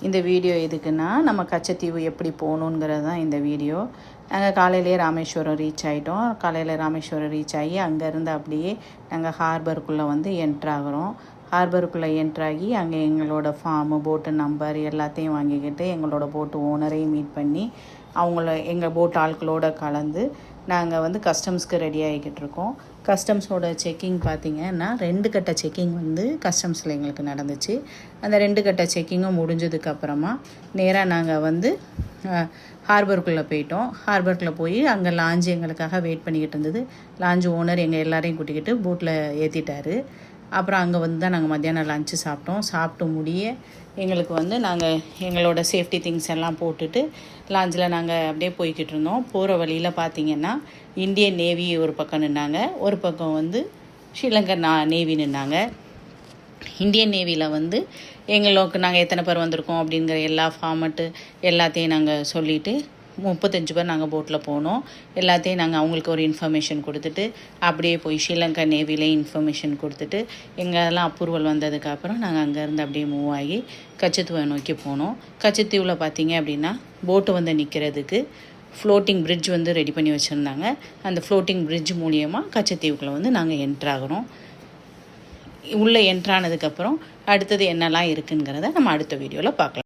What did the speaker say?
இந்த வீடியோ எதுக்குன்னா நம்ம கச்சத்தீவு எப்படி போகணுங்கிறது தான் இந்த வீடியோ. நாங்கள் காலையிலேயே ராமேஸ்வரம் ரீச் ஆகிட்டோம். காலையில் ராமேஸ்வரம் ரீச் ஆகி அங்கேருந்து அப்படியே நாங்கள் ஹார்பருக்குள்ளே வந்து என்ட்ராகிறோம். ஹார்பருக்குள்ளே என்ட்ராகி அங்கே எங்களோட ஃபார்மு, போட்டு நம்பர் எல்லாத்தையும் வாங்கிக்கிட்டு எங்களோட போட்டு ஓனரையும் மீட் பண்ணி எங்கள் போட் ஆட்களோடு கலந்து நாங்கள் வந்து கஸ்டம்ஸ்க்கு ரெடி ஆகிக்கிட்டு இருக்கோம். கஸ்டம்ஸோட செக்கிங் பார்த்திங்கன்னா 2 கட்ட செக்கிங் வந்து கஸ்டம்ஸில் எங்களுக்கு நடந்துச்சு. அந்த 2 கட்ட செக்கிங்கும் முடிஞ்சதுக்கப்புறமா நேராக நாங்கள் வந்து ஹார்பருக்குள்ளே போயிட்டோம். ஹார்பருக்குள்ளே போய் அங்கே லாஞ்சு எங்களுக்காக வெயிட் பண்ணிக்கிட்டு இருந்தது. லாஞ்சு ஓனர் எங்கள் எல்லாரையும் கூட்டிக்கிட்டு போட்டில் ஏற்றிட்டாரு. அப்புறம் அங்கே வந்து தான் நாங்கள் மத்தியானம் லஞ்சு சாப்பிட்டோம். சாப்பிட்டு முடிய எங்களுக்கு வந்து நாங்கள் எங்களோட சேஃப்டி திங்ஸ் எல்லாம் போட்டுட்டு லாஞ்சில் நாங்கள் அப்படியே போய்கிட்டு இருந்தோம். போகிற வழியில் பார்த்திங்கன்னா இந்தியன் நேவி ஒரு பக்கம் நின்னாங்க, ஒரு பக்கம் வந்து ஸ்ரீலங்கன் நேவி நின்னாங்க. இந்தியன் நேவியில் வந்து எங்களுக்கு நாங்கள் எத்தனை பேர் வந்திருக்கோம் அப்படிங்கிற எல்லா ஃபார்மெட்டு எல்லாத்தையும் நாங்கள் சொல்லிவிட்டு 35 பேர் நாங்கள் போட்டில் போனோம். எல்லாத்தையும் நாங்கள் அவங்களுக்கு ஒரு இன்ஃபர்மேஷன் கொடுத்துட்டு அப்படியே போய் ஸ்ரீலங்கா நேவிலே இன்ஃபர்மேஷன் கொடுத்துட்டு எங்கெல்லாம் அப்ரூவல் வந்ததுக்கப்புறம் நாங்கள் அங்கேருந்து அப்படியே மூவ் ஆகி கச்சத்தீவை நோக்கி போனோம். கச்சத்தீவில் பார்த்திங்க அப்படின்னா போட்டு வந்து நிற்கிறதுக்கு ஃப்ளோட்டிங் பிரிட்ஜ் வந்து ரெடி பண்ணி வச்சுருந்தாங்க. அந்த ஃப்ளோட்டிங் பிரிட்ஜ் மூலியமாக கச்சத்தீவுக்குள்ளே வந்து நாங்கள் என்ட்ராகிறோம். உள்ளே என்ட்ரானதுக்கப்புறம் அடுத்தது என்னெல்லாம் இருக்குங்கிறத நம்ம அடுத்த வீடியோவில் பார்க்கலாம்.